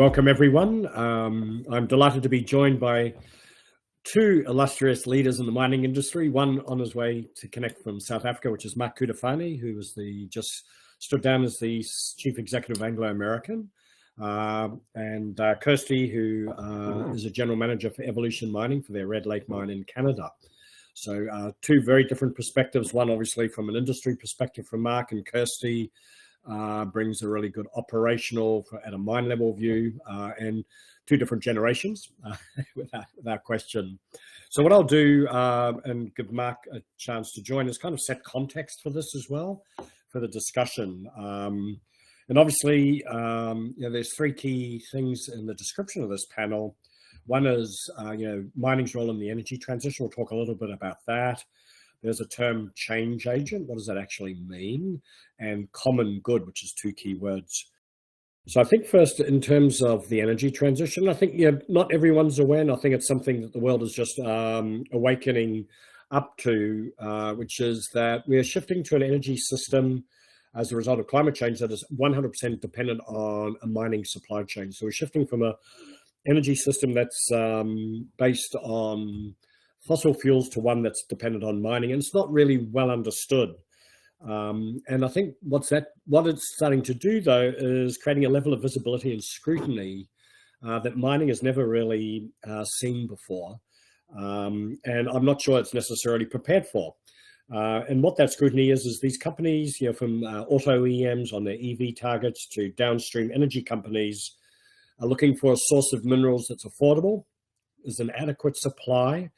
welcome everyone. I'm delighted to be joined by two illustrious leaders in the mining industry. One on his way to connect from South Africa, which is Mark Cutifani, who was just stood down as the Chief Executive of Anglo American, and Kirsty, who is a General Manager for Evolution Mining for their Red Lake mine in Canada. So two very different perspectives, one obviously from an industry perspective from Mark, and Kirsty brings a really good operational at a mine level view, and two different generations without question. So what I'll do, and give Mark a chance to join, is kind of set context for this as well, for the discussion. And obviously, there's three key things in the description of this panel. One is, mining's role in the energy transition. We'll talk a little bit about that. There's a term change agent. What does that actually mean? And common good, which is two key words. So I think first, in terms of the energy transition, I think not everyone's aware, and I think it's something that the world is just awakening up to, which is that we are shifting to an energy system as a result of climate change that is 100% dependent on a mining supply chain. So we're shifting from a energy system that's based on fossil fuels to one that's dependent on mining, and it's not really well understood. And I think what it's starting to do, though, is creating a level of visibility and scrutiny that mining has never really seen before, and I'm not sure it's necessarily prepared for. And what that scrutiny is these companies, from auto OEMs on their EV targets to downstream energy companies, are looking for a source of minerals that's affordable, is an adequate supply,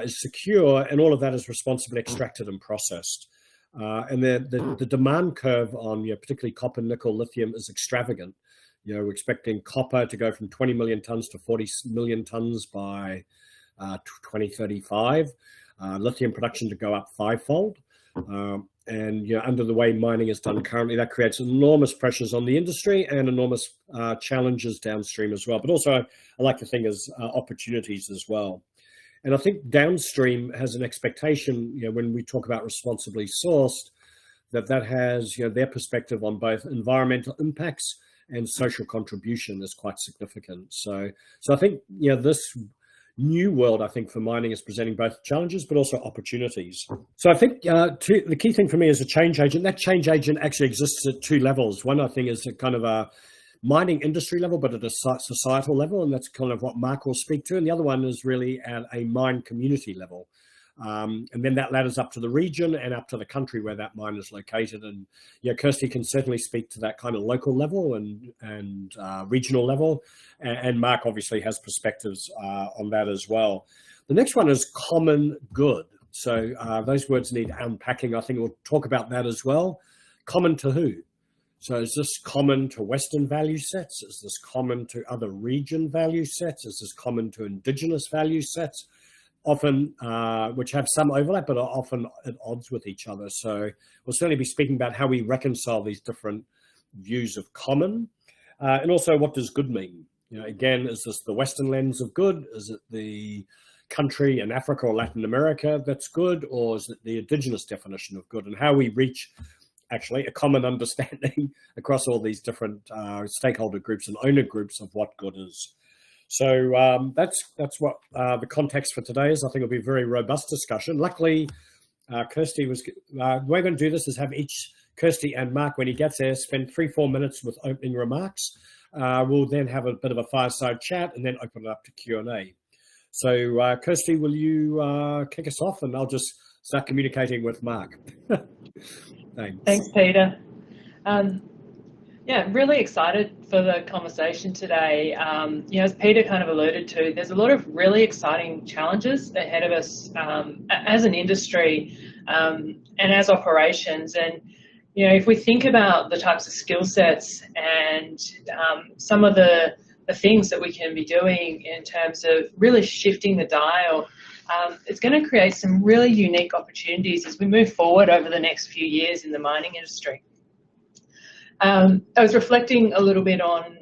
is secure, and all of that is responsibly extracted and processed. And the demand curve on particularly copper, nickel, lithium is extravagant. We're expecting copper to go from 20 million tons to 40 million tons by 2035. Lithium production to go up fivefold. And under the way mining is done currently, that creates enormous pressures on the industry and enormous challenges downstream as well. But also, I like to think as opportunities as well. And I think downstream has an expectation, when we talk about responsibly sourced, that has, their perspective on both environmental impacts and social contribution is quite significant. So I think, this new world, I think, for mining is presenting both challenges but also opportunities. So I think the key thing for me is a change agent. That change agent actually exists at two levels. One, I think, is a kind of a mining industry level, but at a societal level, and that's kind of what Mark will speak to. And the other one is really at a mine community level. And then that ladders up to the region and up to the country where that mine is located. And Kirsty can certainly speak to that kind of local level and regional level. And Mark obviously has perspectives on that as well. The next one is common good. So those words need unpacking. I think we'll talk about that as well. Common to who? So is this common to Western value sets? Is this common to other region value sets? Is this common to Indigenous value sets? Often, which have some overlap, but are often at odds with each other. So we'll certainly be speaking about how we reconcile these different views of common. And also, what does good mean? Again, is this the Western lens of good? Is it the country in Africa or Latin America that's good? Or is it the Indigenous definition of good? And how we reach actually a common understanding across all these different stakeholder groups and owner groups of what good is. So that's what the context for today is. I think it'll be a very robust discussion. Luckily, Kirsty the way we're going to do this is have each, Kirsty and Mark, when he gets there, spend 3-4 minutes with opening remarks. We'll then have a bit of a fireside chat and then open it up to Q&A. So Kirsty, will you kick us off, and I'll just start communicating with Mark. Thanks, Peter. Really excited for the conversation today. As Peter kind of alluded to, there's a lot of really exciting challenges ahead of us as an industry and as operations. And, if we think about the types of skill sets and some of the things that we can be doing in terms of really shifting the dial, it's going to create some really unique opportunities as we move forward over the next few years in the mining industry. I was reflecting a little bit on,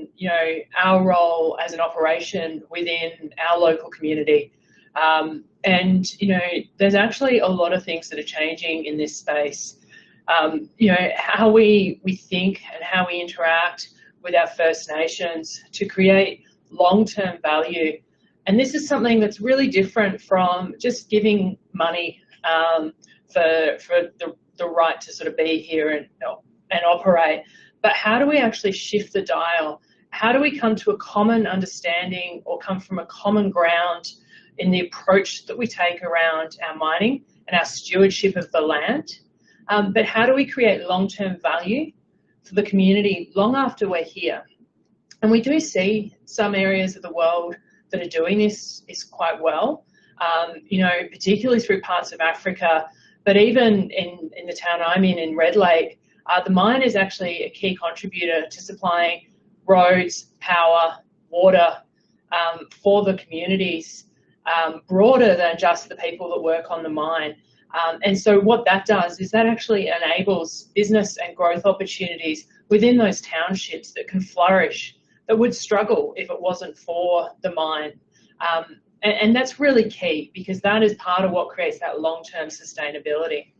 our role as an operation within our local community. And, there's actually a lot of things that are changing in this space. How we think and how we interact with our First Nations to create long-term value. And this is something that's really different from just giving money for the right to sort of be here and operate. But how do we actually shift the dial? How do we come to a common understanding or come from a common ground in the approach that we take around our mining and our stewardship of the land? But how do we create long-term value for the community long after we're here? And we do see some areas of the world that are doing this quite well, you know, particularly through parts of Africa, but even in the town I'm in Red Lake, the mine is actually a key contributor to supplying roads, power, water for the communities, broader than just the people that work on the mine. And so what that does is that actually enables business and growth opportunities within those townships that can flourish, that would struggle if it wasn't for the mine. And that's really key, because that is part of what creates that long-term sustainability.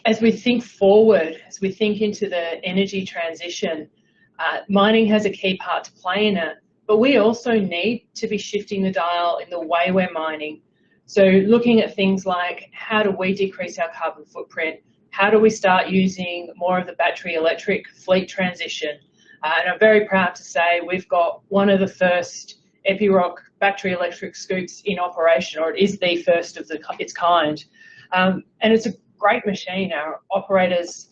As we think forward, as we think into the energy transition, mining has a key part to play in it, but we also need to be shifting the dial in the way we're mining. So looking at things like, how do we decrease our carbon footprint? How do we start using more of the battery electric fleet transition? And I'm very proud to say we've got one of the first Epiroc battery electric scoops in operation, or it is the first of its kind. And it's a great machine. Our operators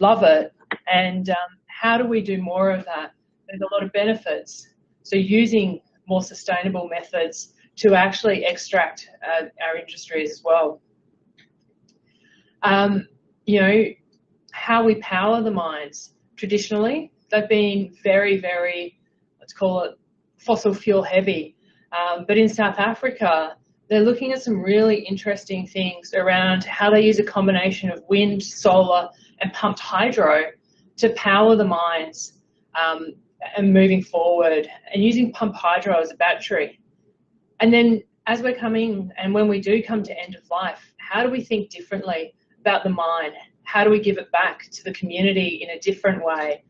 love it. And how do we do more of that? There's a lot of benefits. So using more sustainable methods to actually extract our industries as well. You know, how we power the mines. Traditionally, they've been very, very, let's call it fossil fuel heavy. But in South Africa, they're looking at some really interesting things around how they use a combination of wind, solar, and pumped hydro to power the mines and moving forward, and using pumped hydro as a battery. And then as we're coming, and when we do come to end of life, how do we think differently about the mine? How do we give it back to the community in a different way?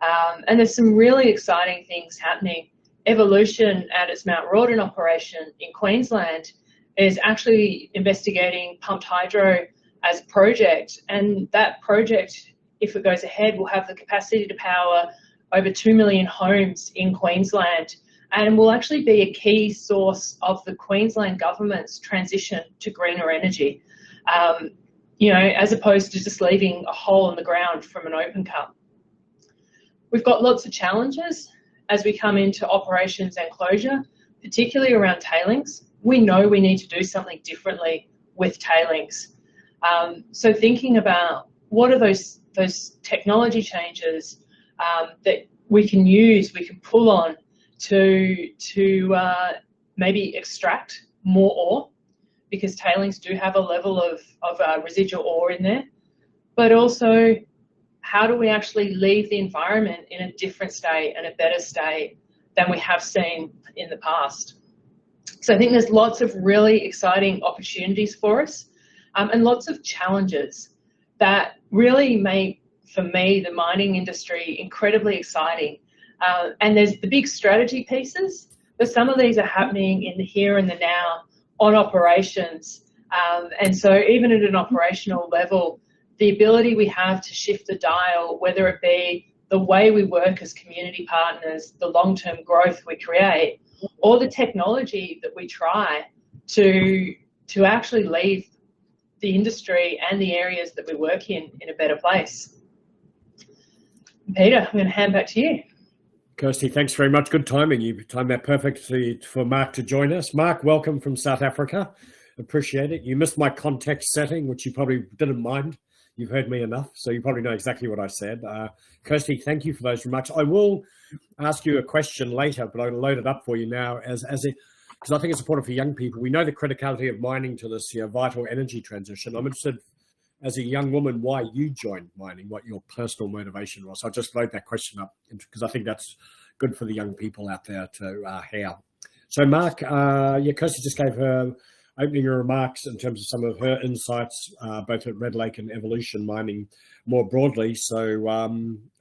And there's some really exciting things happening. Evolution at its Mount Rawdon operation in Queensland is actually investigating pumped hydro as a project. And that project, if it goes ahead, will have the capacity to power over 2 million homes in Queensland, and will actually be a key source of the Queensland government's transition to greener energy, you know, as opposed to just leaving a hole in the ground from an open cut. We've got lots of challenges as we come into operations and closure, particularly around tailings. We know we need to do something differently with tailings. So thinking about what are those technology changes that we can use, we can pull on to maybe extract more ore, because tailings do have a level of residual ore in there, but also how do we actually leave the environment in a different state and a better state than we have seen in the past. So I think there's lots of really exciting opportunities for us, and lots of challenges that really make, for me, the mining industry incredibly exciting. And there's the big strategy pieces, but some of these are happening in the here and the now on operations. And so even at an operational level, the ability we have to shift the dial, whether it be the way we work as community partners, the long-term growth we create, or the technology that we try to actually leave the industry and the areas that we work in a better place. Peter, I'm going to hand back to you. Kirsty, thanks very much. Good timing. You timed that perfectly for Mark to join us. Mark, welcome from South Africa. Appreciate it. You missed my context setting, which you probably didn't mind. You've heard me enough, so you probably know exactly what I said. Kirsty, thank you for those remarks. I will ask you a question later, but I'll load it up for you now because I think it's important for young people. We know the criticality of mining to this vital energy transition. I'm interested, as a young woman, why you joined mining, what your personal motivation was. I'll just load that question up because I think that's good for the young people out there to hear. So Mark, Kirsty just gave her opening remarks in terms of some of her insights, both at Red Lake and Evolution Mining more broadly. So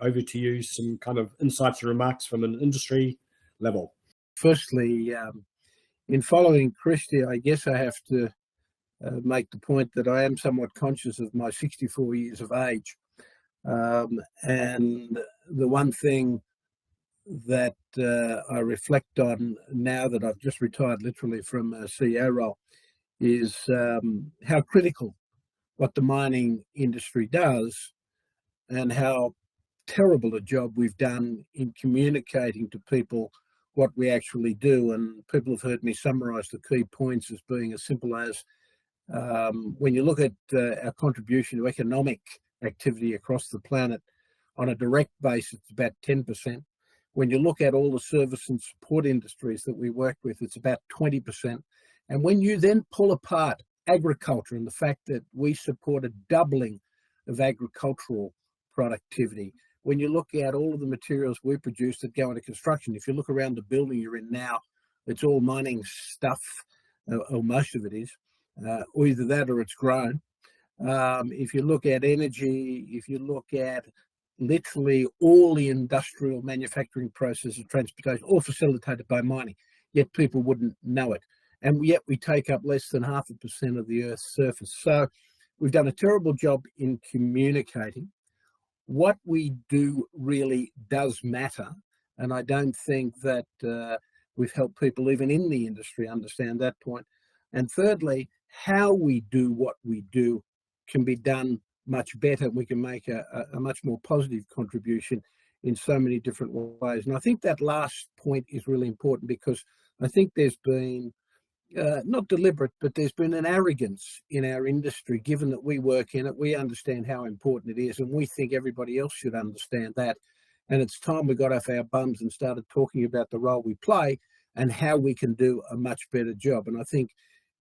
over to you, some kind of insights and remarks from an industry level. Firstly, in following Kirsty, I guess I have to make the point that I am somewhat conscious of my 64 years of age. And the one thing that I reflect on now that I've just retired literally from a CEO role is how critical what the mining industry does and how terrible a job we've done in communicating to people what we actually do. And people have heard me summarize the key points as being as simple as when you look at our contribution to economic activity across the planet on a direct basis, it's about 10%. When you look at all the service and support industries that we work with, it's about 20%. And when you then pull apart agriculture and the fact that we support a doubling of agricultural productivity, when you look at all of the materials we produce that go into construction, if you look around the building you're in now, it's all mining stuff, or most of it is, or either that or it's grown. If you look at energy, if you look at literally all the industrial manufacturing processes, transportation, all facilitated by mining, yet people wouldn't know it. And yet we take up less than 0.5% of the Earth's surface. So we've done a terrible job in communicating. What we do really does matter. And I don't think that we've helped people even in the industry understand that point. And thirdly, how we do what we do can be done much better. We can make a much more positive contribution in so many different ways. And I think that last point is really important because I think there's been, not deliberate, but there's been an arrogance in our industry, given that we work in it, we understand how important it is, and we think everybody else should understand that. And it's time we got off our bums and started talking about the role we play and how we can do a much better job. And I think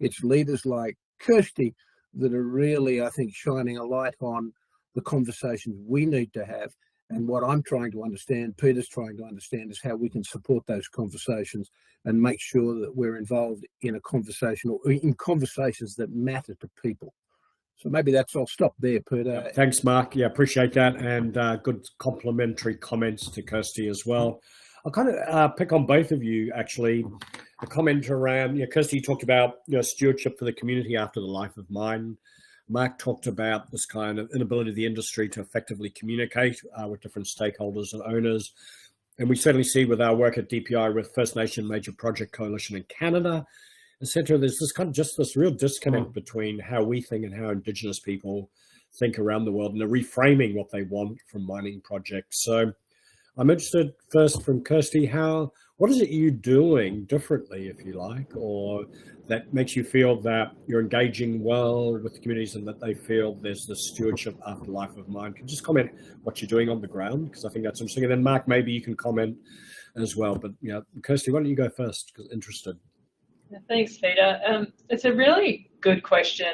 it's leaders like Kirsty that are really, I think, shining a light on the conversations we need to have. And what I'm trying to understand, Peter's trying to understand, is how we can support those conversations and make sure that we're involved in a conversation or in conversations that matter to people. So maybe that's, I'll stop there, Peter. Yeah, thanks, Mark. Yeah, appreciate that. And good complimentary comments to Kirsty as well. I'll kind of pick on both of you, actually. A comment around, Kirsty talked about stewardship for the community after the life of mine. Mark talked about this kind of inability of the industry to effectively communicate with different stakeholders and owners. And we certainly see with our work at DPI with First Nation Major Project Coalition in Canada, etc., there's this kind of just this real disconnect between how we think and how Indigenous people think around the world, and they're reframing what they want from mining projects. So I'm interested first from Kirsty, what is it you're doing differently, if you like, or that makes you feel that you're engaging well with the communities and that they feel there's this stewardship after the life of mine? Can you just comment what you're doing on the ground? Because I think that's interesting. And then Mark, maybe you can comment as well. But Kirsty, why don't you go first? Because interested. Thanks, Peter. It's a really good question.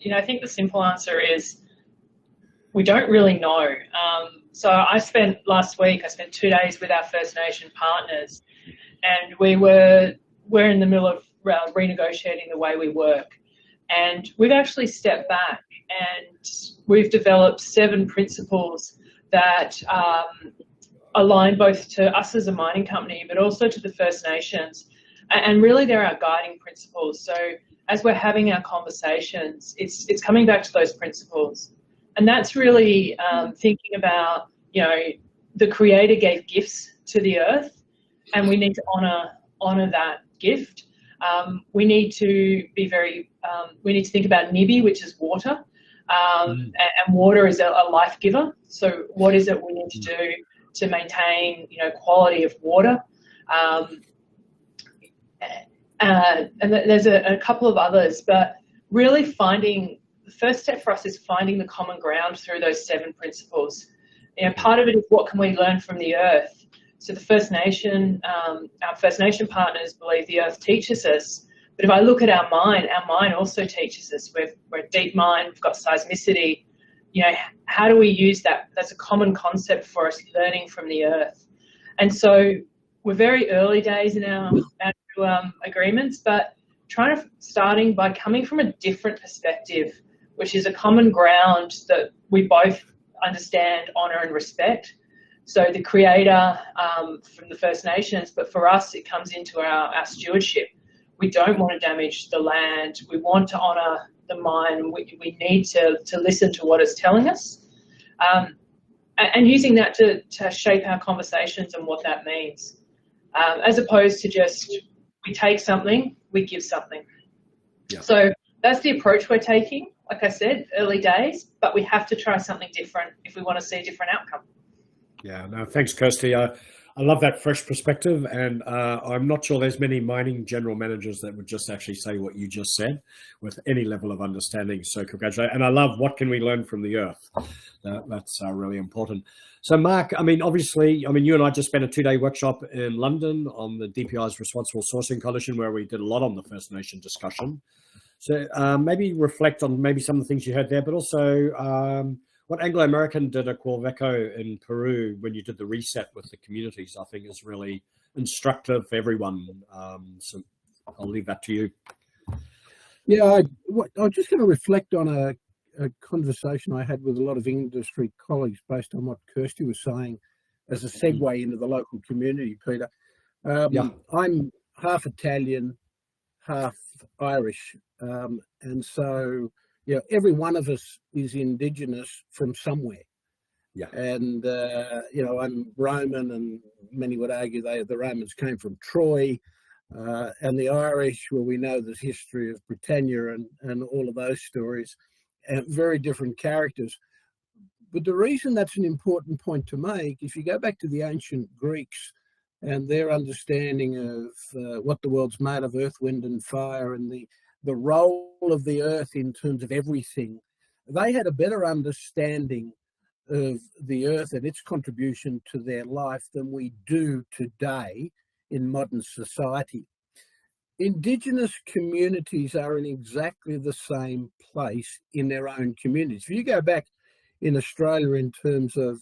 And, I think the simple answer is we don't really know. So last week, I spent 2 days with our First Nation partners, and we're in the middle of renegotiating the way we work. And we've actually stepped back and we've developed 7 principles that align both to us as a mining company, but also to the First Nations. And really they're our guiding principles. So as we're having our conversations, it's coming back to those principles. And that's really thinking about, the Creator gave gifts to the earth, and we need to honor that gift. We need to think about Nibi, which is water, and water is a life giver. So what is it we need to do to maintain, quality of water? And there's a couple of others, but really the first step for us is finding the common ground through those 7 principles. Part of it is what can we learn from the earth? So the First Nation, our First Nation partners believe the earth teaches us. But if I look at our mine also teaches us. We're a deep mine, we've got seismicity. How do we use that? That's a common concept for us, learning from the earth. And so we're very early days in our agreements, but starting by coming from a different perspective, which is a common ground that we both understand, honour and respect. So the creator from the First Nations, but for us it comes into our stewardship. We don't want to damage the land. We want to honour the mine. We need to listen to what it's telling us, and using that to shape our conversations and what that means, as opposed to just we take something, we give something. Yeah. So that's the approach we're taking. Like I said, early days, but we have to try something different if we want to see a different outcome. Yeah, no, thanks, Kirsty. I love that fresh perspective, and I'm not sure there's many mining general managers that would just actually say what you just said with any level of understanding. So congratulations. And I love what can we learn from the earth. That's really important. So Mark, I mean, obviously, you and I just spent a 2-day workshop in London on the DPI's Responsible Sourcing Coalition, where we did a lot on the First Nation discussion. So maybe reflect on maybe some of the things you heard there, but also what Anglo-American did at Quellaveco in Peru when you did the reset with the communities, I think is really instructive for everyone. So I'll leave that to you. Yeah, I'm just going to reflect on a conversation I had with a lot of industry colleagues based on what Kirsty was saying as a segue into the local community, Peter. Yeah. I'm half Italian, half Irish, and so every one of us is Indigenous from somewhere. Yeah. And I'm Roman, and many would argue the Romans came from Troy, and the Irish, well, we know the history of Britannia and all of those stories, and very different characters. But the reason that's an important point to make, if you go back to the ancient Greeks and their understanding of what the world's made of, earth, wind and fire, and the role of the earth in terms of everything, they had a better understanding of the earth and its contribution to their life than we do today in modern society. Indigenous communities are in exactly the same place in their own communities. If you go back in Australia in terms of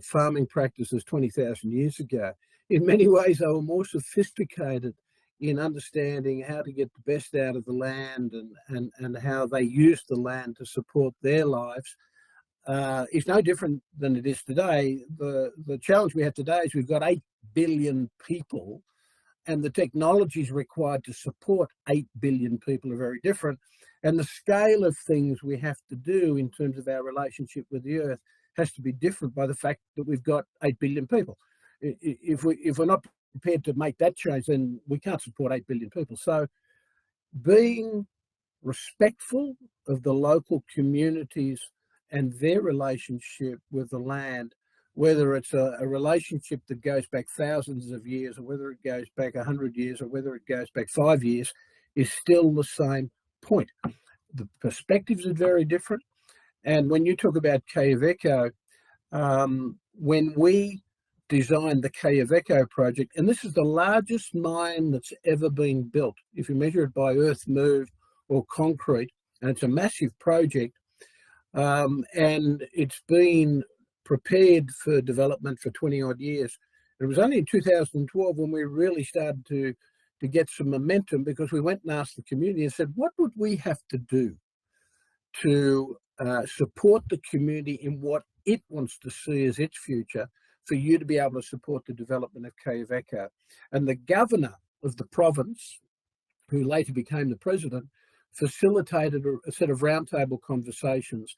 farming practices 20,000 years ago, in many ways they were more sophisticated in understanding how to get the best out of the land and how they used the land to support their lives. It's no different than it is today. The challenge we have today is we've got 8 billion people, and the technologies required to support 8 billion people are very different. And the scale of things we have to do in terms of our relationship with the earth has to be different by the fact that we've got 8 billion people. If we're not prepared to make that change, then we can't support 8 billion people. So being respectful of the local communities and their relationship with the land, whether it's a relationship that goes back thousands of years, or whether it goes back 100 years, or whether it goes back 5 years, is still the same point. The perspectives are very different. And when you talk about Quellaveco, when we designed the Quellaveco project, and this is the largest mine that's ever been built, if you measure it by earth moved or concrete, and it's a massive project, and it's been prepared for development for 20 odd years. It was only in 2012 when we really started to get some momentum, because we went and asked the community and said, what would we have to do to support the community in what it wants to see as its future for you to be able to support the development of Quellaveco? And the governor of the province, who later became the president, facilitated a set of roundtable conversations,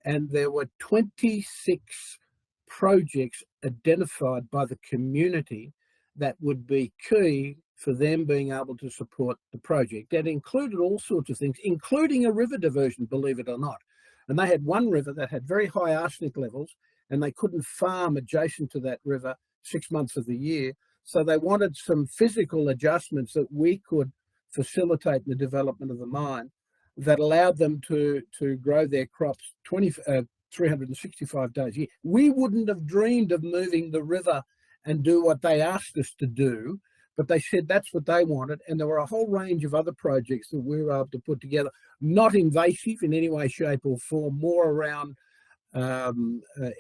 and there were 26 projects identified by the community that would be key for them being able to support the project. That included all sorts of things, including a river diversion, believe it or not. And they had one river that had very high arsenic levels, and they couldn't farm adjacent to that river 6 months of the year. So they wanted some physical adjustments that we could facilitate in the development of the mine that allowed them to grow their crops 365 days a year. We wouldn't have dreamed of moving the river and do what they asked us to do, but they said that's what they wanted. And there were a whole range of other projects that we were able to put together, not invasive in any way, shape or form, more around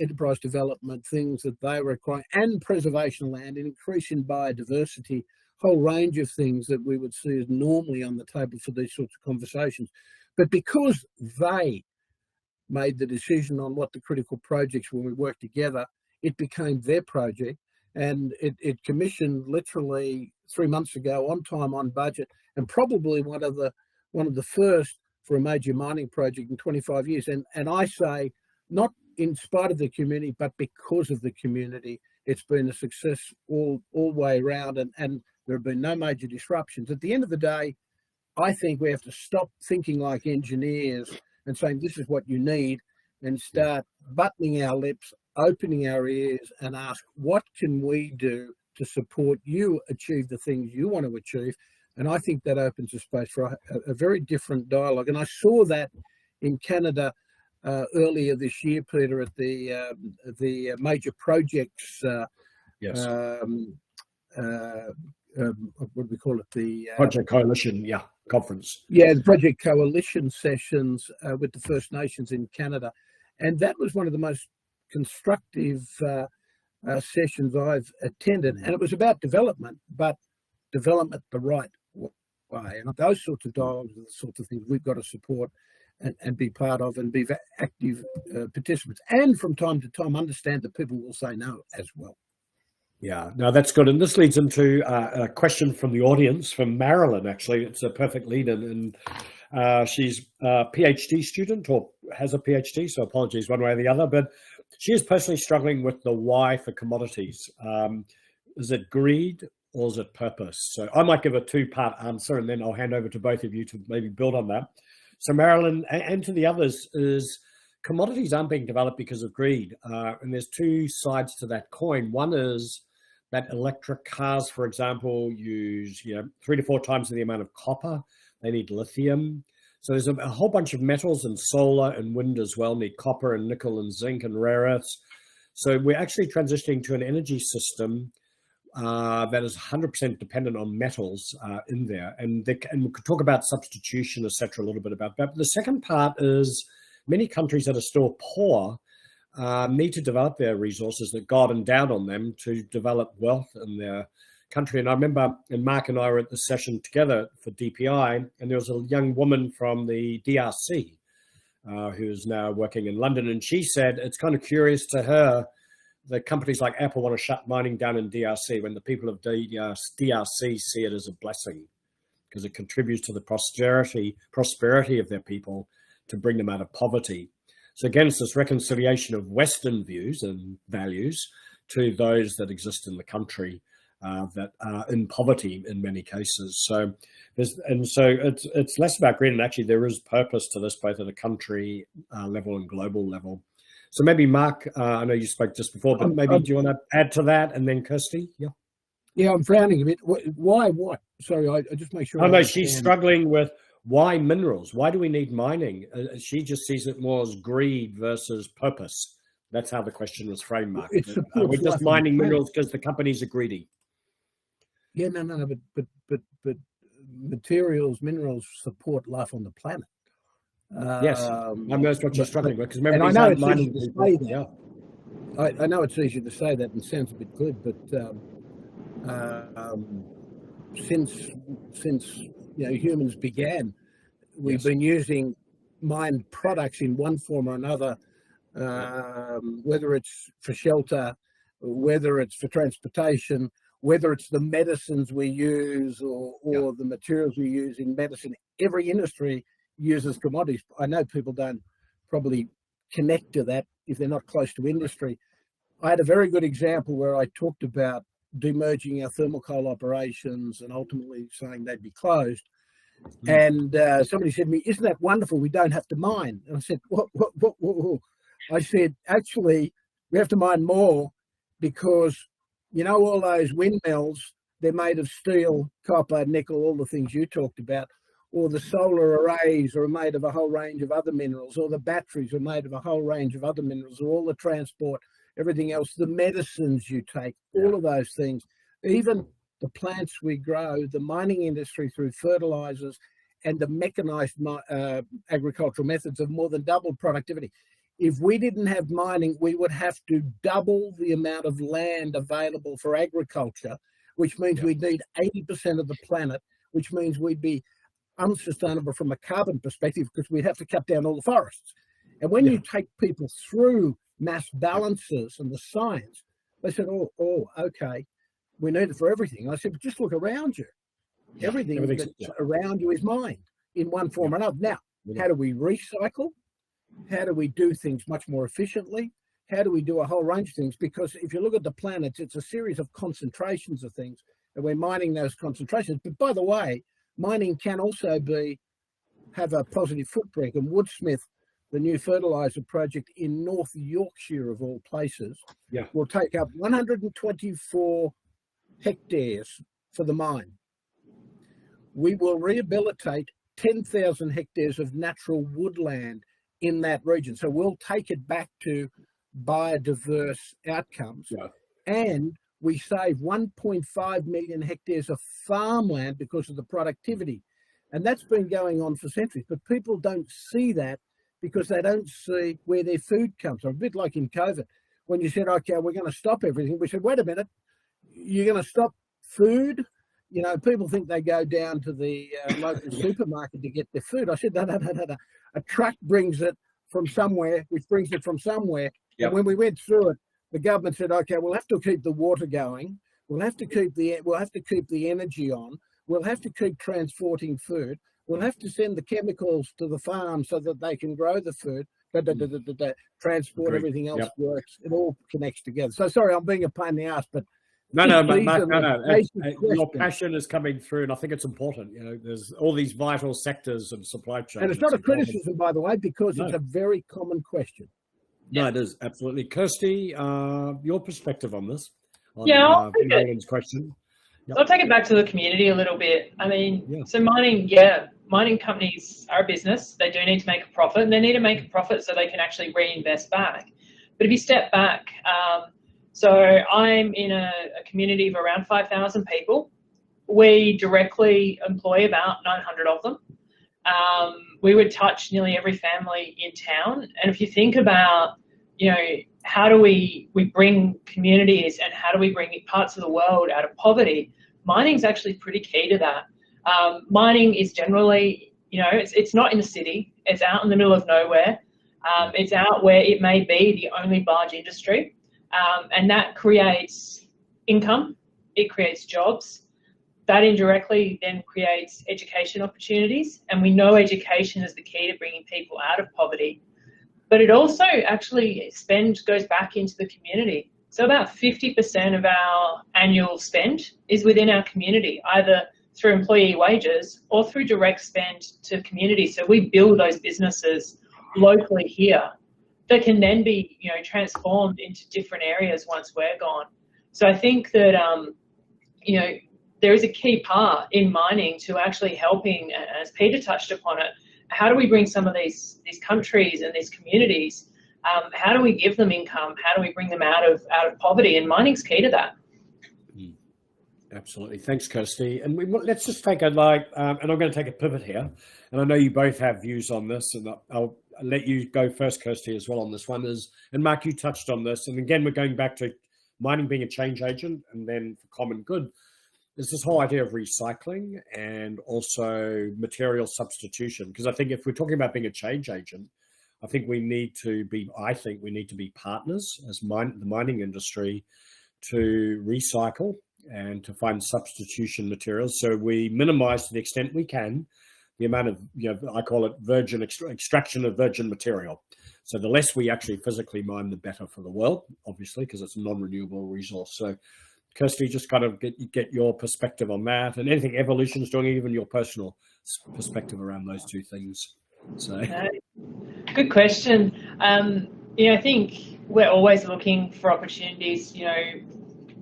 enterprise development, things that they require, and preservation of land, and increasing biodiversity, whole range of things that we would see as normally on the table for these sorts of conversations. But because they made the decision on what the critical projects when we worked together, it became their project, and it commissioned literally 3 months ago, on time, on budget, and probably one of the first for a major mining project in 25 years. And I say, not in spite of the community, but because of the community, it's been a success all way around, and there have been no major disruptions. At the end of the day, I think we have to stop thinking like engineers and saying this is what you need, and start buttoning our lips, opening our ears, and ask, what can we do to support you achieve the things you want to achieve? And I think that opens a space for a very different dialogue. And I saw that in Canada earlier this year, Peter, at the major projects. Yes. What do we call it? The Project Coalition, conference. Yeah, the Project Coalition sessions with the First Nations in Canada, and that was one of the most constructive sessions I've attended. And it was about development, but development the right way. And those sorts of dialogues are the sorts of things we've got to support and be part of, and be active participants. And from time to time, understand that people will say no as well. Yeah, no, that's good. And this leads into a question from the audience, from Marilyn, actually. It's a perfect lead in. And she's a PhD student, or has a PhD, so apologies one way or the other. But she is personally struggling with the why for commodities. Is it greed or is it purpose? So I might give a two-part answer, and then I'll hand over to both of you to maybe build on that. So Marilyn, and to the others, is commodities aren't being developed because of greed. And there's two sides to that coin. One is that electric cars, for example, use 3 to 4 times the amount of copper. They need lithium. So there's a whole bunch of metals, and solar and wind as well need copper and nickel and zinc and rare earths. So we're actually transitioning to an energy system that is 100% dependent on metals in there. And we could talk about substitution, etc., a little bit about that. But the second part is many countries that are still poor need to develop their resources that God endowed on them to develop wealth in their country. And I remember, and Mark and I were at the session together for DPI, and there was a young woman from the DRC who's now working in London, and she said it's kind of curious to her that companies like Apple want to shut mining down in DRC when the people of DRC see it as a blessing, because it contributes to the prosperity of their people to bring them out of poverty. So again, it's this reconciliation of Western views and values to those that exist in the country that are in poverty in many cases. So it's less about greed, and actually there is purpose to this, both at a country level and global level. So maybe Mark, I know you spoke just before, but maybe do you want to add to that, and then Kirsty? Yeah, I'm frowning a bit. Why? What? Sorry, I just make sure. I know she's struggling with why minerals. Why do we need mining? She just sees it more as greed versus purpose. That's how the question was framed, Mark. We're just mining minerals because the companies are greedy. Yeah, no, but minerals support life on the planet. Yes, and that's what you're struggling with. Because remember, I know it's mining easy to say that. Yeah. I know it's easy to say that and sounds a bit good, but since humans began, we've been using mined products in one form or another, whether it's for shelter, whether it's for transportation, whether it's the medicines we use or the materials we use in medicine. Every industry uses commodities. I know people don't probably connect to that if they're not close to industry. I had a very good example where I talked about demerging our thermal coal operations and ultimately saying they'd be closed. And somebody said to me, "Isn't that wonderful? We don't have to mine." And I said, "What? I said, "Actually, we have to mine more because, all those windmills, they're made of steel, copper, nickel, all the things you talked about, or the solar arrays are made of a whole range of other minerals, or the batteries are made of a whole range of other minerals, or all the transport, everything else, the medicines you take, all of those things, even the plants we grow, the mining industry through fertilizers and the mechanized agricultural methods have more than doubled productivity. If we didn't have mining, we would have to double the amount of land available for agriculture. which means we'd need 80% of the planet, which means we'd be unsustainable from a carbon perspective because we'd have to cut down all the forests. And when you take people through mass balances and the science, they said, oh, okay, we need it for everything. And I said, but just look around you. Everything that's around you is mined in one form or another. Now, how do we recycle? How do we do things much more efficiently? How do we do a whole range of things? Because if you look at the planets, it's a series of concentrations of things, and we're mining those concentrations. But by the way, mining can also have a positive footprint. And Woodsmith, the new fertilizer project in North Yorkshire, of all places, will take up 124 hectares for the mine. We will rehabilitate 10,000 hectares of natural woodland in that region. So we'll take it back to biodiverse outcomes. And we save 1.5 million hectares of farmland because of the productivity. And that's been going on for centuries. But people don't see that because they don't see where their food comes from. A bit like in COVID, when you said, okay, we're going to stop everything. We said, wait a minute, you're going to stop food? You know, people think they go down to the local supermarket to get their food. I said, no. A truck brings it from somewhere, which brings it from somewhere. And when we went through it, the government said, okay, we'll have to keep the water going. We'll have to keep the energy on. We'll have to keep transporting food. We'll have to send the chemicals to the farm so that they can grow the food. Transport, everything else works. It all connects together. So sorry, I'm being a pain in the ass, but No. Your passion is coming through, and I think it's important. You know, there's all these vital sectors and supply chains. And it's not a criticism, by the way, because it's a very common question. No, it is absolutely. Kirsty, your perspective on this? I'll take Nolan's question. I'll take it back to the community a little bit. I mean, so mining companies are a business. They do need to make a profit, and they need to make a profit so they can actually reinvest back. But if you step back, so I'm in a community of around 5,000 people. We directly employ about 900 of them. We would touch nearly every family in town. And if you think about, you know, how do we bring communities and how do we bring parts of the world out of poverty, mining is actually pretty key to that. Mining is generally, you know, it's not in the city. It's out in the middle of nowhere. It's out where it may be the only barge industry. And that creates income, it creates jobs. That indirectly then creates education opportunities. And we know education is the key to bringing people out of poverty. But it also actually goes back into the community. So about 50% of our annual spend is within our community, either through employee wages or through direct spend to community. So we build those businesses locally here that can then be, you know, transformed into different areas once we're gone. So I think that, you know, there is a key part in mining to actually helping, as Peter touched upon it, how do we bring some of these countries and these communities, how do we give them income? How do we bring them out of poverty? And mining's key to that. Absolutely. Thanks, Kirsty. And let's just take and I'm going to take a pivot here. And I know you both have views on this, and I'll let you go first, Kirsty, as well on this one. And Mark, you touched on this. And again, we're going back to mining being a change agent and then for common good. There's this whole idea of recycling and also material substitution. Because I think if we're talking about being a change agent, I think we need to be partners as the mining industry to recycle and to find substitution materials. So we minimize to the extent we can the amount of, you know, I call it virgin extraction of virgin material. So the less we actually physically mine, the better for the world, obviously, because it's a non-renewable resource. So Kirsty, just kind of get your perspective on that, and anything Evolution's doing, even your personal perspective around those two things. So, good question. You know, I think we're always looking for opportunities. You know,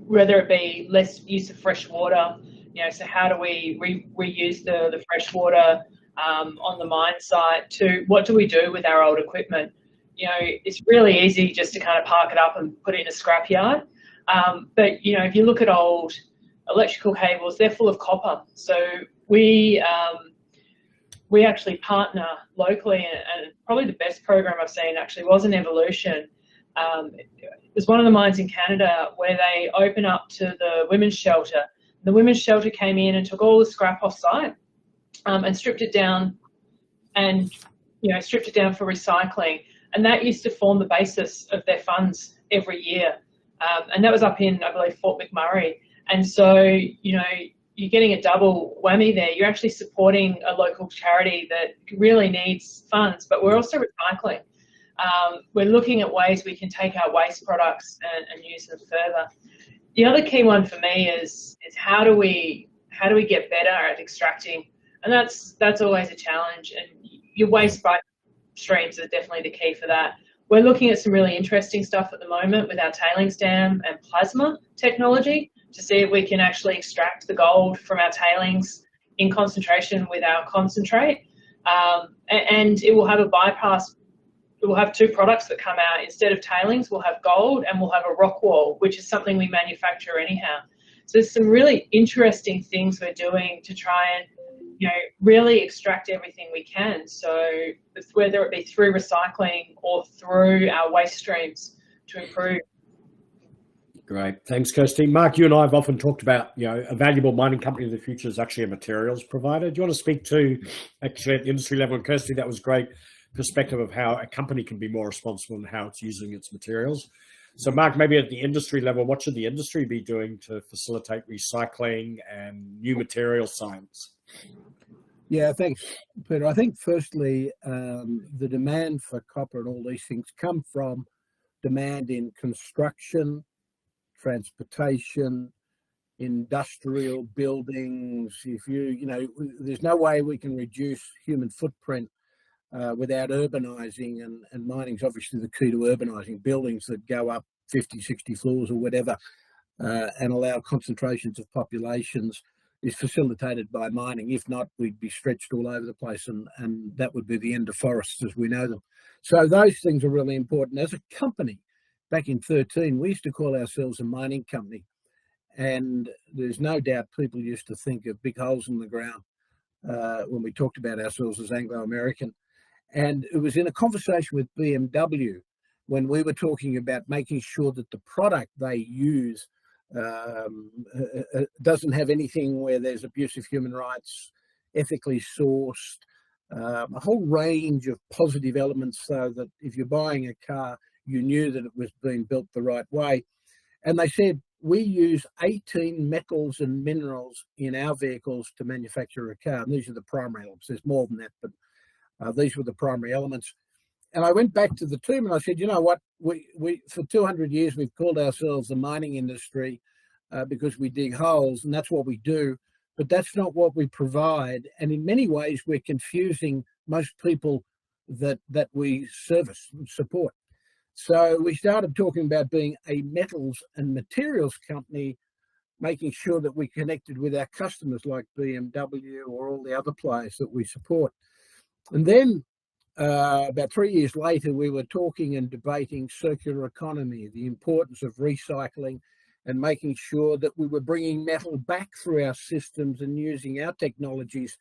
whether it be less use of fresh water. You know, so how do we reuse the fresh water on the mine site? To what do we do with our old equipment? You know, it's really easy just to kind of park it up and put it in a scrapyard. But, you know, if you look at old electrical cables, they're full of copper. So we actually partner locally, and probably the best program I've seen actually was in Evolution. It was one of the mines in Canada where they open up to the women's shelter. The women's shelter came in and took all the scrap off site and stripped it down, and stripped it down for recycling. And that used to form the basis of their funds every year. And that was up in, I believe, Fort McMurray. And so, you're getting a double whammy there. You're actually supporting a local charity that really needs funds, but we're also recycling. We're looking at ways we can take our waste products and use them further. The other key one for me is how do we get better at extracting, and that's always a challenge. And your waste streams are definitely the key for that. We're looking at some really interesting stuff at the moment with our tailings dam and plasma technology to see if we can actually extract the gold from our tailings in concentration with our concentrate. And it will have a bypass. It will have two products that come out. Instead of tailings, we'll have gold and we'll have a rock wall, which is something we manufacture anyhow. So there's some really interesting things we're doing to try and really extract everything we can. So whether it be through recycling or through our waste streams to improve. Great. Thanks, Kirsty. Mark, you and I have often talked about, a valuable mining company in the future is actually a materials provider. Do you want to speak to, actually at the industry level, and Kirsty, that was great perspective of how a company can be more responsible and how it's using its materials. So Mark, maybe at the industry level, what should the industry be doing to facilitate recycling and new material science? Yeah, thanks, Peter. I think firstly, the demand for copper and all these things come from demand in construction, transportation, industrial buildings. There's no way we can reduce human footprint without urbanizing, and mining's obviously the key to urbanizing. Buildings that go up 50, 60 floors or whatever and allow concentrations of populations is facilitated by mining. If not, we'd be stretched all over the place, and that would be the end of forests as we know them. So those things are really important. As a company, back in 2013, we used to call ourselves a mining company, and there's no doubt people used to think of big holes in the ground when we talked about ourselves as Anglo-American. And it was in a conversation with BMW when we were talking about making sure that the product they use doesn't have anything where there's abuse of human rights, ethically sourced, a whole range of positive elements, so that if you're buying a car, you knew that it was being built the right way. And they said, we use 18 metals and minerals in our vehicles to manufacture a car. And these are the primary elements. There's more than that, but these were the primary elements. And I went back to the team and I said, you know what, we for 200 years, we've called ourselves the mining industry because we dig holes, and that's what we do, but that's not what we provide. And in many ways, we're confusing most people that we service and support. So we started talking about being a metals and materials company, making sure that we connected with our customers like BMW or all the other players that we support. And then about 3 years later, we were talking and debating circular economy, the importance of recycling and making sure that we were bringing metal back through our systems and using our technologies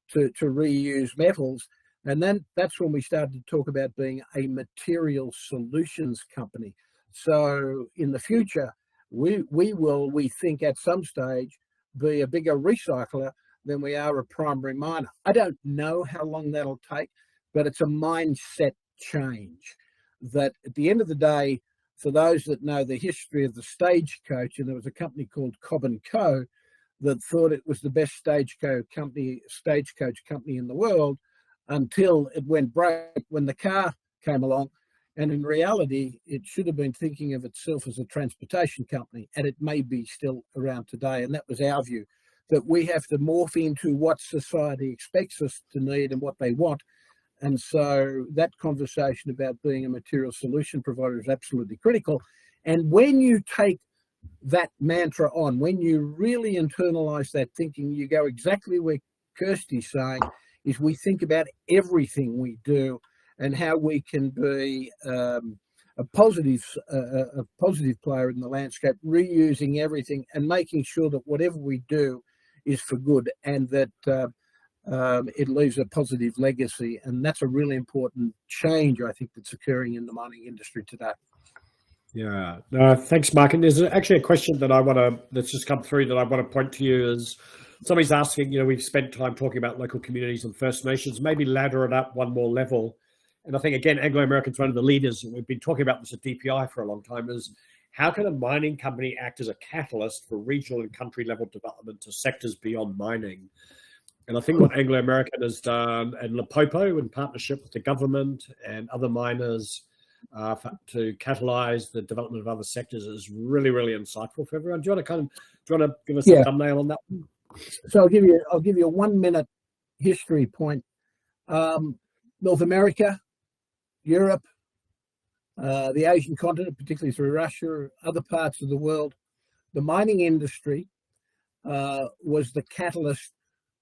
to reuse metals. And then that's when we started to talk about being a material solutions company. So in the future, we will, we think at some stage, be a bigger recycler than we are a primary miner. I don't know how long that'll take, but it's a mindset change that at the end of the day, for those that know the history of the stagecoach, and there was a company called Cobb & Co. that thought it was the best stagecoach company in the world until it went broke when the car came along. And in reality, it should have been thinking of itself as a transportation company, and it may be still around today. And that was our view, that we have to morph into what society expects us to need and what they want. And so that conversation about being a material solution provider is absolutely critical. And when you take that mantra on, when you really internalize that thinking, you go exactly where Kirsty's saying, is we think about everything we do and how we can be a positive player in the landscape, reusing everything and making sure that whatever we do is for good and that it leaves a positive legacy. And that's a really important change, I think, that's occurring in the mining industry today. Yeah, no, thanks, Mark. And there's actually a question that that's just come through that I want to point to you is somebody's asking, we've spent time talking about local communities and First Nations, maybe ladder it up one more level. And I think, again, Anglo-American's one of the leaders, and we've been talking about this at DPI for a long time, is how can a mining company act as a catalyst for regional and country level development to sectors beyond mining? And I think what Anglo-American has done, and Limpopo in partnership with the government and other miners, to catalyze the development of other sectors is really, really insightful for everyone. Do you want to give us a thumbnail on that one? So I'll give you a 1 minute history point. North America, Europe, the Asian continent, particularly through Russia, other parts of the world, the mining industry was the catalyst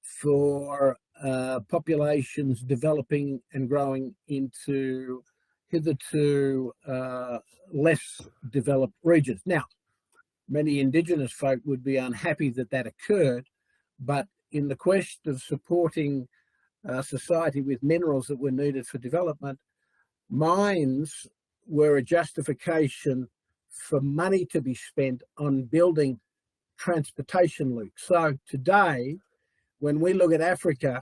for populations developing and growing into hitherto less developed regions. Now, many Indigenous folk would be unhappy that occurred, but in the quest of supporting society with minerals that were needed for development, mines were a justification for money to be spent on building transportation loops. So today, when we look at Africa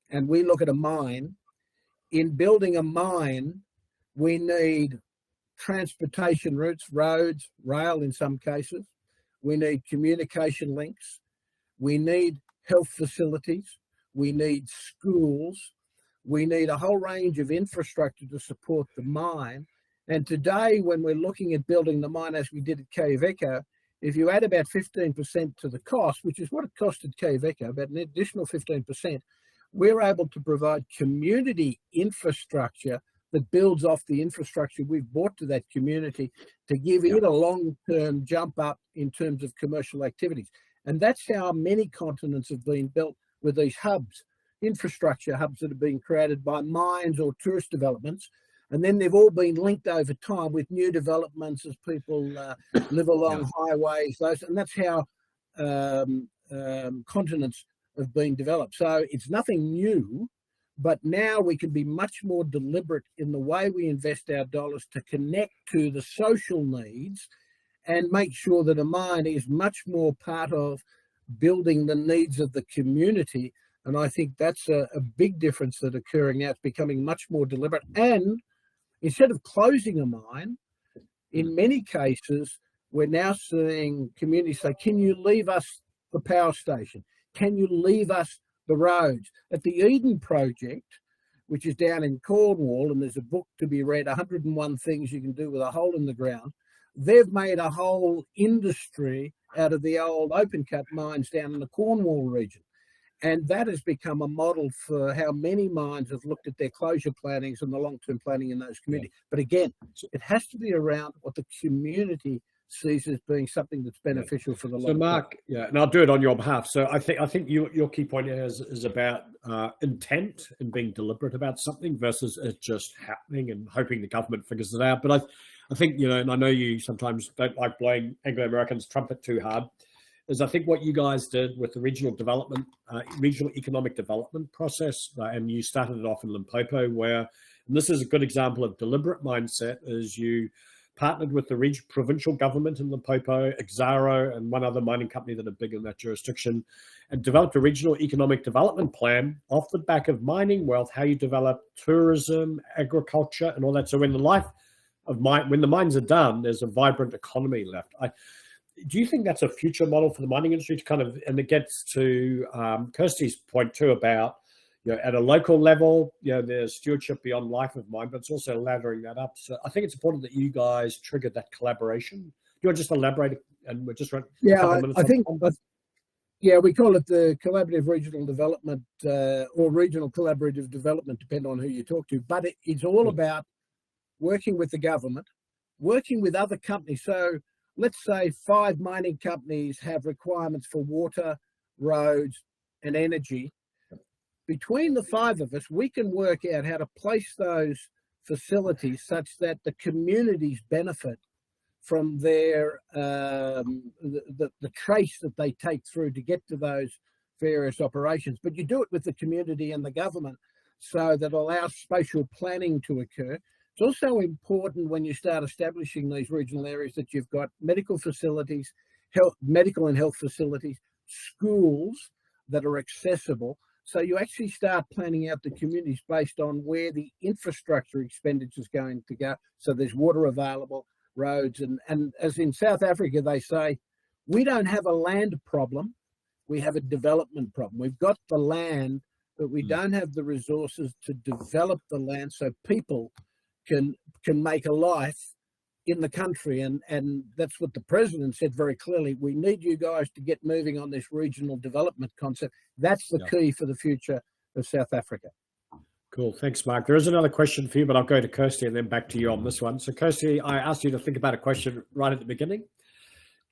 and we look at a mine, in building a mine, we need transportation routes, roads, rail in some cases. We need communication links. We need health facilities. We need schools. We need a whole range of infrastructure to support the mine. And today, when we're looking at building the mine as we did at Quellaveco, if you add about 15% to the cost, which is what it cost at Quellaveco, about an additional 15%, we're able to provide community infrastructure that builds off the infrastructure we've brought to that community to give it a long-term jump up in terms of commercial activities. And that's how many continents have been built with these hubs, infrastructure hubs that have been created by mines or tourist developments. And then they've all been linked over time with new developments as people live along highways. And that's how continents have been developed. So it's nothing new. But now we can be much more deliberate in the way we invest our dollars to connect to the social needs and make sure that a mine is much more part of building the needs of the community. And I think that's a big difference that's occurring now. It's becoming much more deliberate. And instead of closing a mine, in many cases, we're now seeing communities say, can you leave us the power station? Can you leave us the roads? At the Eden Project, which is down in Cornwall, and there's a book to be read, 101 Things You Can Do with a Hole in the Ground, they've made a whole industry out of the old open cut mines down in the Cornwall region. And that has become a model for how many mines have looked at their closure plannings and the long-term planning in those communities. But again, it has to be around what the community sees as being something that's beneficial for the long term. So Mark, and I'll do it on your behalf. So I think your key point here is about intent and being deliberate about something versus it just happening and hoping the government figures it out. But I think, and I know you sometimes don't like blowing Anglo-Americans' trumpet too hard, is I think what you guys did with the regional development, regional economic development process, and you started it off in Limpopo, where, and this is a good example of deliberate mindset, is you partnered with the provincial government in Limpopo, Exaro, and one other mining company that are big in that jurisdiction, and developed a regional economic development plan off the back of mining wealth, how you develop tourism, agriculture, and all that. So when when the mines are done, there's a vibrant economy left. Do you think that's a future model for the mining industry to kind of, and it gets to Kirsty's point too about, at a local level, there's stewardship beyond life of mine, but it's also laddering that up. So I think it's important that you guys triggered that collaboration. Do you want to just elaborate? And we're just running a couple of minutes. We call it the collaborative regional development or regional collaborative development, depending on who you talk to. But it's all about working with the government, working with other companies. So let's say 5 mining companies have requirements for water, roads, and energy. Between the 5 of us, we can work out how to place those facilities such that the communities benefit from their the trace that they take through to get to those various operations. But you do it with the community and the government so that allows spatial planning to occur, It's also important when you start establishing these regional areas that you've got medical facilities, medical and health facilities, schools that are accessible. So you actually start planning out the communities based on where the infrastructure expenditure is going to go. So there's water available, roads, and as in South Africa, they say, we don't have a land problem, we have a development problem. We've got the land, but we don't have the resources to develop the land so people can make a life in the country. And that's what the president said very clearly. We need you guys to get moving on this regional development concept. That's the key for the future of South Africa. Cool. Thanks, Mark. There is another question for you, but I'll go to Kirsty and then back to you on this one. So, Kirsty, I asked you to think about a question right at the beginning.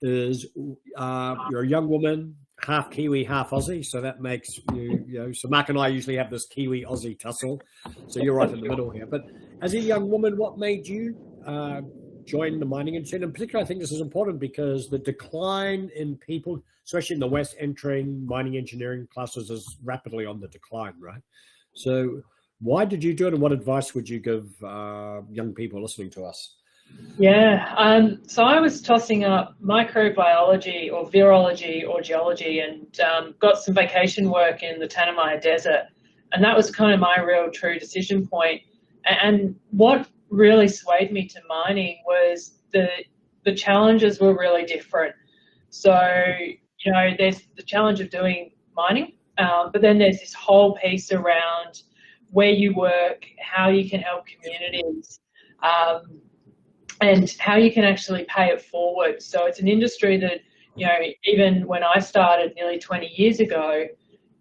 You're a young woman, half Kiwi, half Aussie, so that makes you so Mark and I usually have this Kiwi-Aussie tussle, so you're right in the middle here. But as a young woman, what made you join the mining industry? And in particular, I think this is important because the decline in people, especially in the West, entering mining engineering classes is rapidly on the decline, right? So why did you do it, and what advice would you give young people listening to us? Yeah, so I was tossing up microbiology or virology or geology, and got some vacation work in the Tanami Desert, and that was kind of my real true decision point. And what really swayed me to mining was the challenges were really different. So, there's the challenge of doing mining, but then there's this whole piece around where you work, how you can help communities, and how you can actually pay it forward. So it's an industry that, even when I started nearly 20 years ago,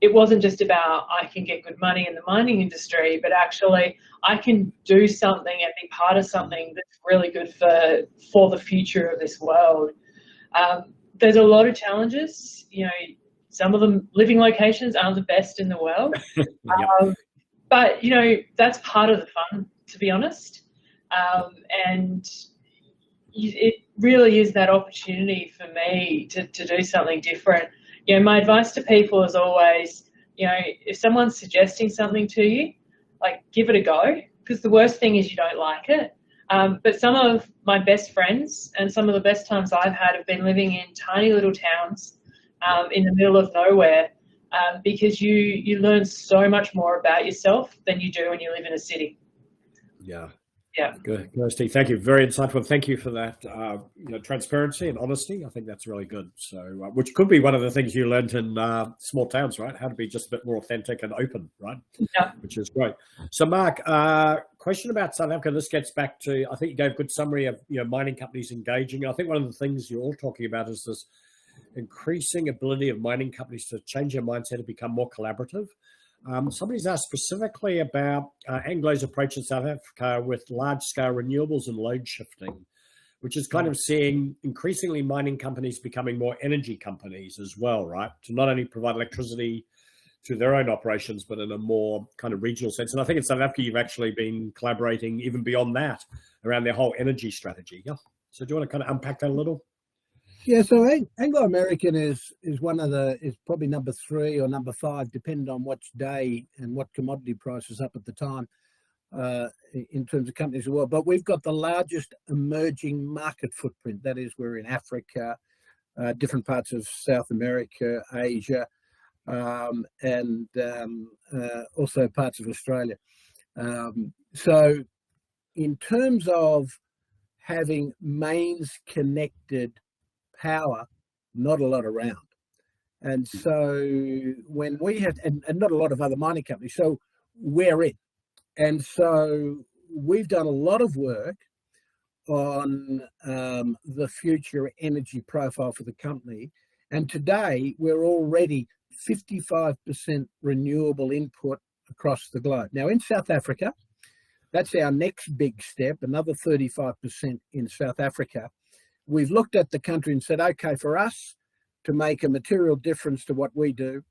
it wasn't just about I can get good money in the mining industry, but actually I can do something and be part of something that's really good for the future of this world. There's a lot of challenges. Some of them, living locations aren't the best in the world. But, that's part of the fun, to be honest. And it really is that opportunity for me to do something different. My advice to people is always, if someone's suggesting something to you, give it a go, because the worst thing is you don't like it. But some of my best friends and some of the best times I've had have been living in tiny little towns in the middle of nowhere, because you learn so much more about yourself than you do when you live in a city. Yeah. Good, Kirsty. Thank you. Very insightful. Thank you for that. Transparency and honesty. I think that's really good. So, which could be one of the things you learned in small towns, right? How to be just a bit more authentic and open, right? Yeah. Which is great. So, Mark, question about South Africa. This gets back to, I think you gave a good summary of mining companies engaging. I think one of the things you're all talking about is this increasing ability of mining companies to change their mindset and become more collaborative. Somebody's asked specifically about Anglo's approach in South Africa with large-scale renewables and load shifting, which is kind of seeing increasingly mining companies becoming more energy companies as well, right? To not only provide electricity to their own operations, but in a more kind of regional sense. And I think in South Africa, you've actually been collaborating even beyond that around their whole energy strategy. Yeah. So do you want to kind of unpack that a little? Yeah, so Anglo-American is probably number 3 or number 5, depending on which day and what commodity price is up at the time in terms of companies as well. But we've got the largest emerging market footprint. That is, we're in Africa, different parts of South America, Asia, and also parts of Australia. So in terms of having mains connected power, not a lot around. And so when we had, and not a lot of other mining companies, so we're in. And so we've done a lot of work on the future energy profile for the company. And today we're already 55% renewable input across the globe. Now in South Africa, that's our next big step, another 35% in South Africa. We've looked at the country and said, okay, for us to make a material difference to what we do,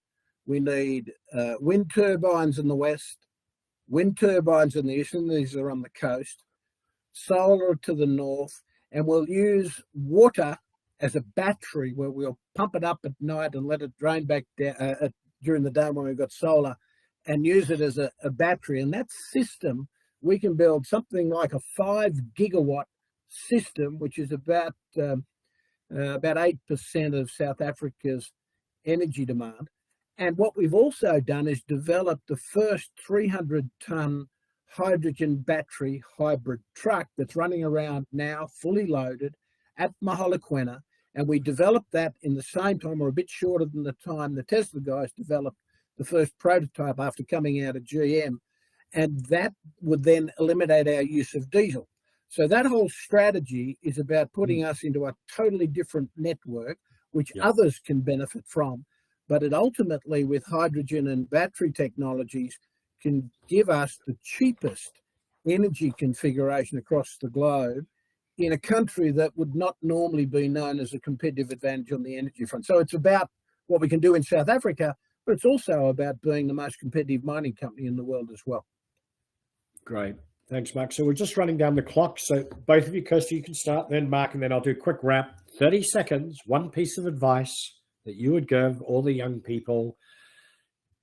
we need wind turbines in the west, wind turbines in the east, and these are on the coast, solar to the north, and we'll use water as a battery where we'll pump it up at night and let it drain back down, during the day when we've got solar, and use it as a battery. And that system we can build something like a 5 gigawatt system, which is about 8% of South Africa's energy demand. And what we've also done is develop the first 300-ton hydrogen battery hybrid truck that's running around now, fully loaded, at Mahalaquena. And we developed that in the same time, or a bit shorter than the time the Tesla guys developed the first prototype after coming out of GM. And that would then eliminate our use of diesel. So that whole strategy is about putting us into a totally different network, which others can benefit from. But it ultimately, with hydrogen and battery technologies, can give us the cheapest energy configuration across the globe in a country that would not normally be known as a competitive advantage on the energy front. So it's about what we can do in South Africa, but it's also about being the most competitive mining company in the world as well. Great. Thanks, Mark. So we're just running down the clock. So both of you, Kirsty, you can start, then Mark, and then I'll do a quick wrap. 30 seconds, one piece of advice that you would give all the young people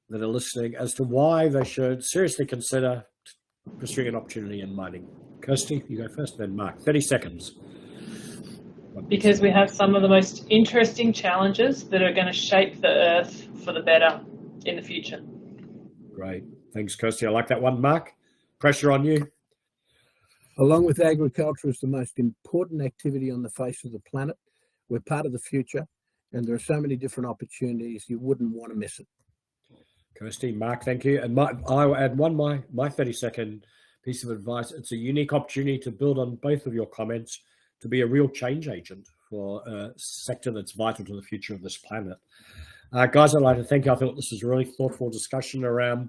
that are listening as to why they should seriously consider pursuing an opportunity in mining. Kirsty, you go first, then Mark. 30 seconds. Because we have some of the most interesting challenges that are going to shape the earth for the better in the future. Great. Thanks, Kirsty. I like that one. Mark, pressure on you. Along with agriculture, is the most important activity on the face of the planet. We're part of the future, and there are so many different opportunities, you wouldn't want to miss it. Kirsty, Mark, thank you. And I'll add my 30-second piece of advice. It's a unique opportunity to build on both of your comments, to be a real change agent for a sector that's vital to the future of this planet. Guys, I'd like to thank you. I thought this was a really thoughtful discussion around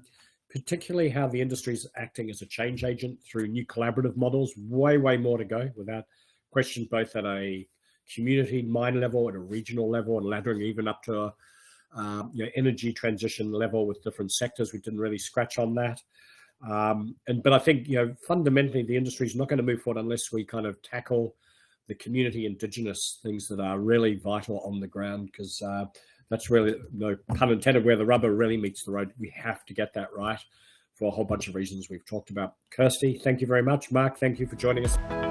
particularly how the industry is acting as a change agent through new collaborative models. Way more to go, without question, both at a community mine level, at a regional level, and laddering even up to a energy transition level with different sectors. We didn't really scratch on that. But I think, fundamentally, the industry is not going to move forward unless we kind of tackle the community indigenous things that are really vital on the ground, because that's really, no pun intended, where the rubber really meets the road. We have to get that right for a whole bunch of reasons we've talked about. Kirsty, thank you very much. Mark, thank you for joining us.